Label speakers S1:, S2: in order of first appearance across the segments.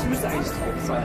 S1: müsste eigentlich drauf sein.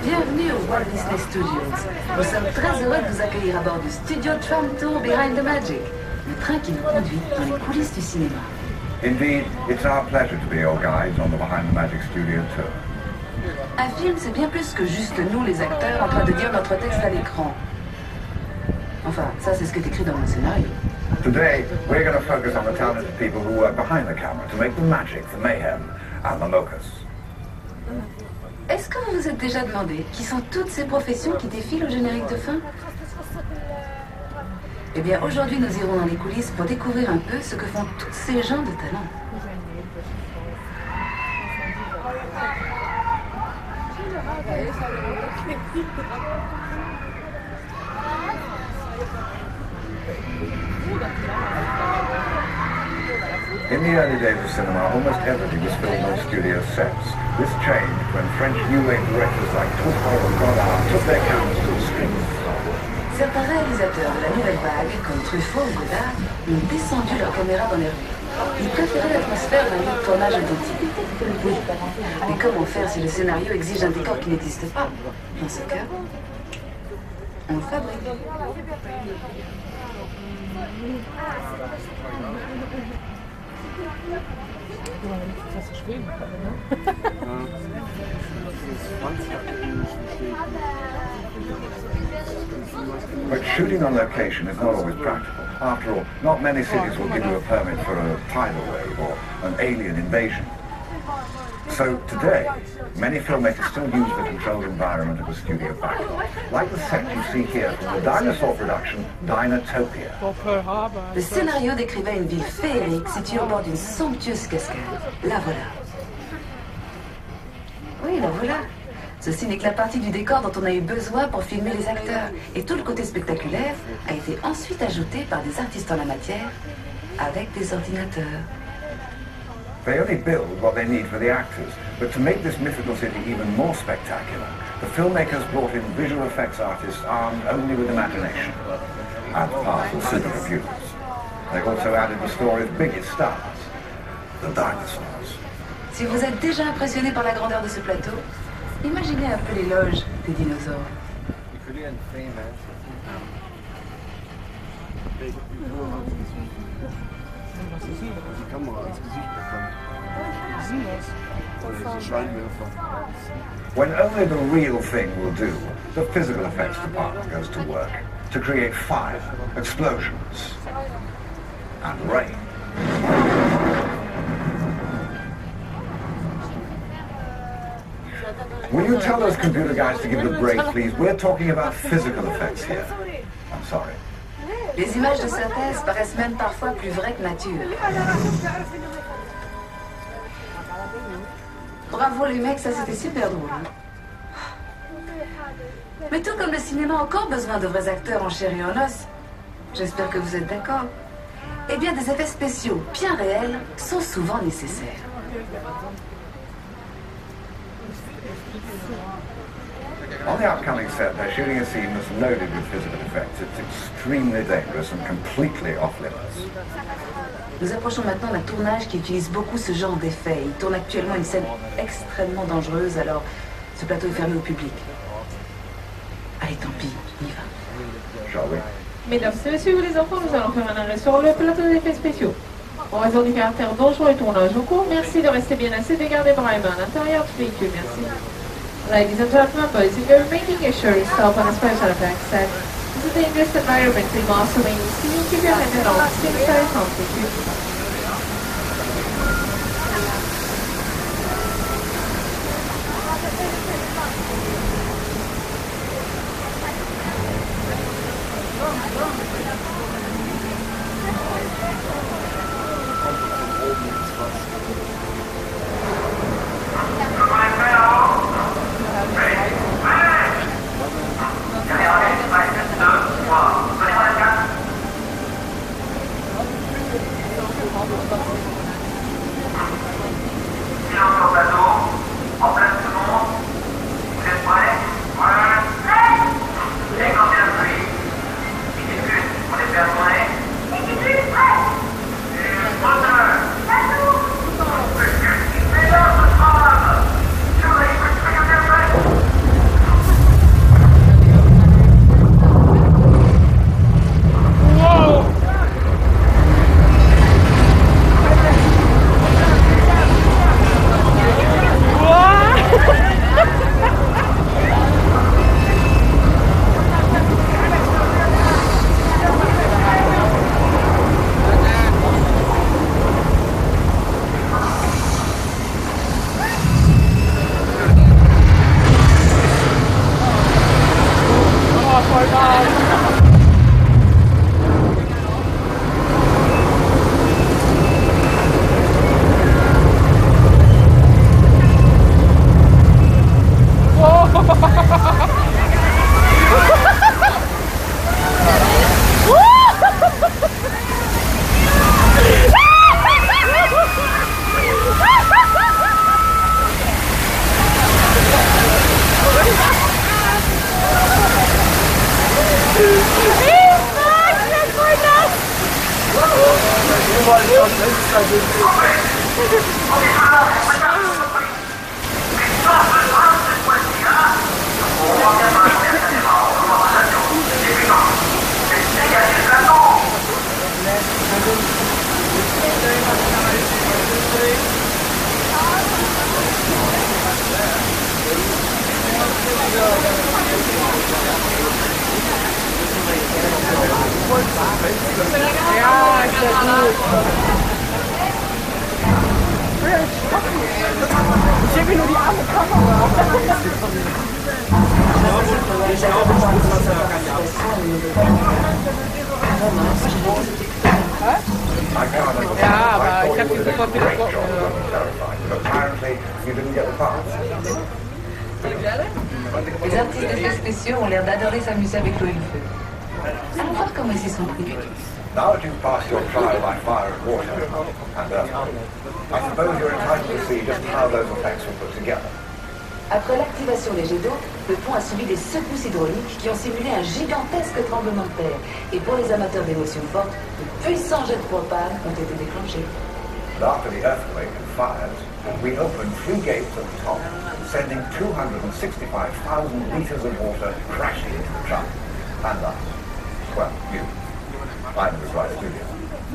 S2: Bienvenue au Walt Disney Studios. Nous sommes très heureux de vous accueillir à bord du Studio Tram Tour Behind the Magic, le train qui nous conduit dans les coulisses du cinéma.
S3: Indeed, it's our pleasure to be your guides on the Behind the Magic Studio Tour.
S2: Un film, c'est bien plus que juste nous, les acteurs, en train de dire notre texte à l'écran. Enfin, ça, c'est ce qui est écrit dans mon scénario.
S3: Today, we're going to focus on the talented people who work behind the camera to make the magic, the mayhem, and the locus.
S2: Est-ce que vous vous êtes déjà demandé qui sont toutes ces professions qui défilent au générique de fin? Eh bien, aujourd'hui, nous irons dans les coulisses pour découvrir un peu ce que font tous ces gens de talent.
S3: In the early days of cinema, almost everything was filmed on studio sets. This changed when French New Wave directors like Truffaut and Grad took their cameras to the streets.
S2: Certains réalisateurs de la nouvelle vague, comme Truffaut ou Grad, ont descendu leur caméra dans les rues. Ils préféraient l'atmosphère d'un lieu de tournage authentique. Oui, mais comment faire si le scénario exige un décor qui n'existe pas? Dans ce cas, on le fabrique.
S3: But shooting on location is not always practical. After all, not many cities will give you a permit for a tidal wave or an alien invasion. So today, many filmmakers still use the controlled environment of a studio backdrop, like the set you see here from the dinosaur production Dinotopia.
S2: Le scénario décrivait une ville féerique située au bord d'une somptueuse cascade. La voilà. Oui, la voilà. Ceci n'est que la partie du décor dont on a eu besoin pour filmer les acteurs. Et tout le côté spectaculaire a été ensuite ajouté par des artistes en la matière avec des ordinateurs.
S3: They only build what they need for the actors, but to make this mythical city even more spectacular, the filmmakers brought in visual effects artists armed only with imagination and powerful supercomputers. They also added the story's biggest stars, the dinosaurs.
S2: Si vous êtes déjà impressionné par la grandeur de ce plateau, imaginez un peu l'éloge des dinosaures.
S3: When only the real thing will do, the physical effects department goes to work to create fire, explosions, and rain. Will you tell those computer guys to give the break, please? We're talking about physical effects here. I'm sorry.
S2: Les images de synthèse paraissent même parfois plus vraies que nature. Bravo les mecs, ça c'était super drôle. Mais tout comme le cinéma a encore besoin de vrais acteurs en chair et en os, j'espère que vous êtes d'accord, eh bien des effets spéciaux bien réels sont souvent nécessaires.
S3: On the upcoming set, they're shooting a scene that's loaded with physical effects. It's extremely dangerous and completely off-limits.
S2: Nous approchons maintenant d'un tournage qui utilise beaucoup ce genre d'effets. Il tourne actuellement une scène extrêmement dangereuse, alors ce plateau est fermé au public. Allez, tant pis, on y va.
S3: Shall we?
S4: Mesdames et messieurs les enfants, nous allons faire un arrêt sur le plateau d'effets spéciaux. En raison du caractère dangereux et tournage au cours, merci de rester bien assis et de garder vos mains à l'intérieur du véhicule. Merci. Ladies and gentlemen, boys, if you're making a sure stop on a special effects set, this is a dangerous environment, we must remain still, keep your hand on, stay home, thank you.
S2: Les artistes d'effets spéciaux ont l'air d'adorer s'amuser avec l'eau et le feu. Allons voir comment ils s'y sont pris.
S3: Now that you've passed your trial by fire and water and earth, I suppose you're entitled to see just how those effects were put together.
S2: Après l'activation des jets d'eau, le pont a subi des secousses hydrauliques qui ont simulé un gigantesque tremblement de terre. Et pour les amateurs d'émotions fortes, de puissants jets de propane ont été déclenchés.
S3: And after the earthquake and fires, we opened 3 gates at the top, sending 265,000 litres of water crashing into the Tram. And us. Well, you. I'm the Grad studio.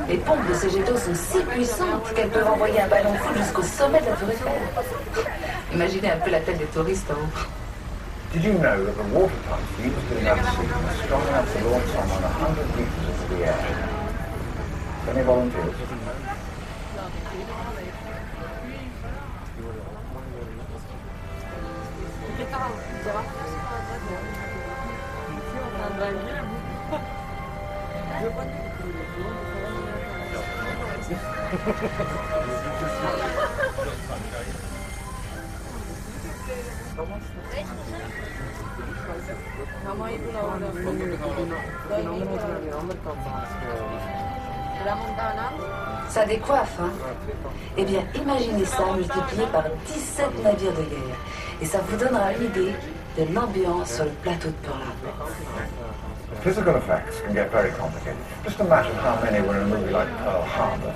S2: Les pompes de ces jets d'eau sont si puissantes qu'elles peuvent envoyer un ballon fou jusqu'au sommet de la tour Eiffel. Imaginez un peu la tête des touristes en haut.
S3: Did you know that the water pumps used in that scene are strong enough to launch someone 100 meters into the air? Any volunteers?
S2: Ça décoiffe, hein? Eh bien, imaginez ça multiplié par 17 navires de guerre. Et ça vous donnera une idée de l'ambiance sur le plateau de Pearl Harbor.
S3: Physical effects can get very complicated. Just imagine how many were in a movie like Pearl Harbor.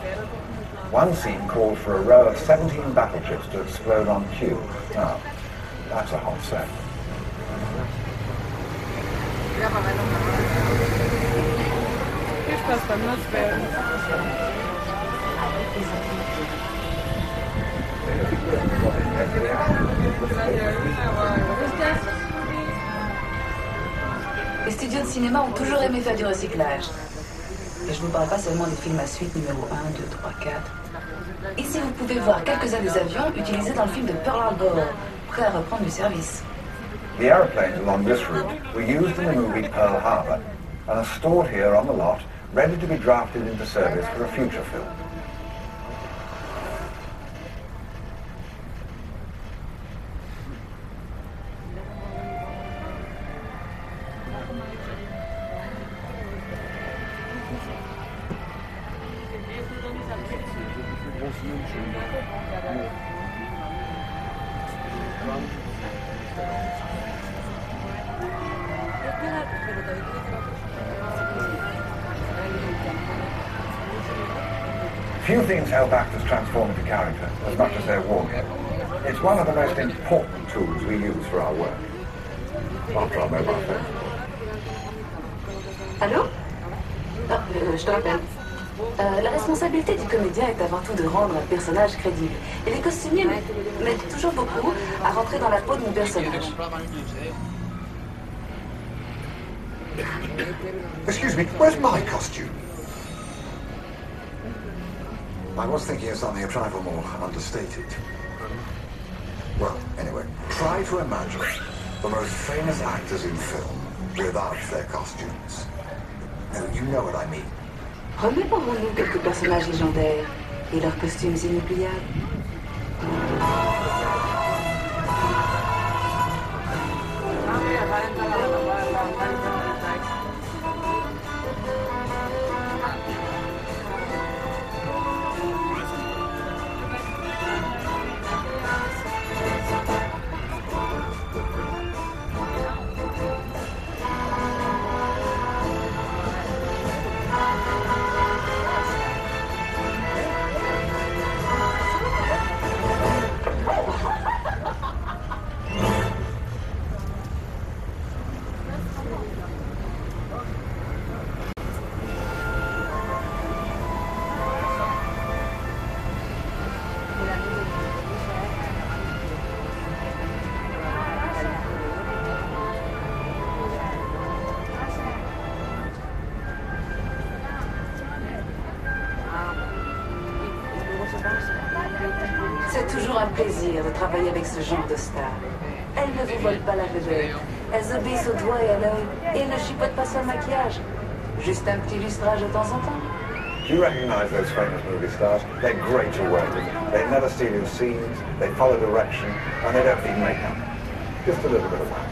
S3: One scene called for a row of 17 battleships to explode on cue. Now, that's a hot set.
S2: Les studios de cinéma ont toujours aimé faire du recyclage. Et je ne vous parle pas seulement des films à suite numéro 1, 2, 3, 4. Ici, vous pouvez voir quelques-uns des avions utilisés dans le film de Pearl Harbor, prêts à reprendre du service.
S3: The aeroplanes along this route were used in the movie Pearl Harbor and are stored here on the lot, ready to be drafted into service for a future film. Few things help actors transform into character as much as their walking. It's one of the most important tools we use for our work. After our mobile phone.
S2: Allô? Ah, je te rappelle. La responsabilité du comédien est avant tout de rendre un personnage crédible. Et les costumiers m'aident toujours beaucoup à rentrer dans la peau de mon personnage.
S1: Excuse me, where's my costume? I was thinking of something a trifle more understated. Well, anyway, try to imagine the most famous actors in film without their costumes. No, you know what I mean.
S2: Remémorons-nous quelques personnages légendaires et leurs costumes inoubliables. C'est toujours un plaisir de travailler avec ce genre de star. Elles ne vous volent pas la vedette. Elles obéissent au doigt et à l'œil et elles ne chipotent pas sur le maquillage. Juste un petit lustrage de temps en temps.
S3: Do you recognize those famous movie stars? They're great to work with. They never steal your scenes, they follow direction, and they don't need makeup. Just a little bit of wax.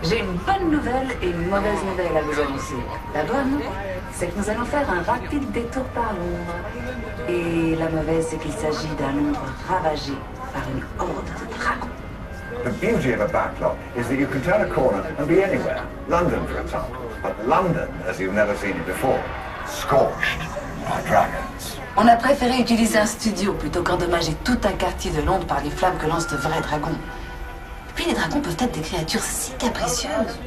S2: J'ai une bonne nouvelle et une mauvaise nouvelle à vous annoncer. La bonne, c'est que nous allons faire un rapide détour par Londres. Et la mauvaise, c'est qu'il s'agit d'un Londres ravagé par une horde de dragons.
S3: The beauty of a backlot is that you can turn a corner and be anywhere. London, for example. But London, as you've never seen it before, scorched by dragons.
S2: On a préféré utiliser un studio plutôt qu'endommager tout un quartier de Londres par les flammes que lancent de vrais dragons. Puis les dragons peuvent être des créatures si capricieuses.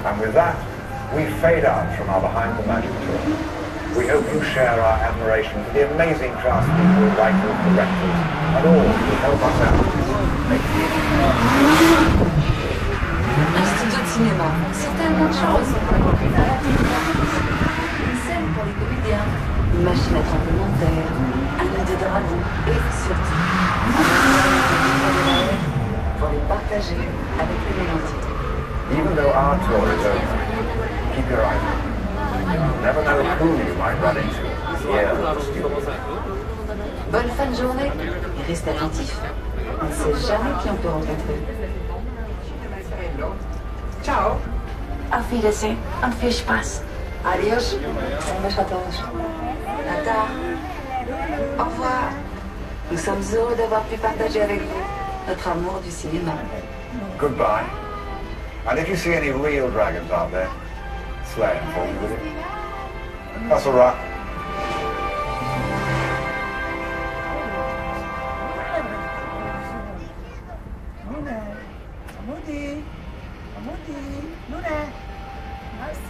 S3: And with that, we fade out from our Behind the Magic tour. We hope you share our admiration for the amazing craftspeople, writers, directors, and all who help us out.
S2: Un studio de cinéma, c'est tellement de choses. Une scène pour les comédiens, une machine à tremblement de terre, un nid de dragon et surtout pour les partager avec les mélantiers.
S3: Even though our tour is over, keep your eyes open. You never know who you might run into here at the studio.
S2: Bonne fin de journée et reste attentif. On ne sait jamais qui on peut rencontrer.
S5: Ciao.
S2: Auf Wiedersehen und viel Spaß. Adios. Tata. Au revoir. Nous sommes heureux d'avoir pu partager avec vous notre amour du cinéma.
S3: Goodbye. And if you see any real dragons out there, slay them for me, will you? That's all right.
S5: Amudi, Lune. Nice.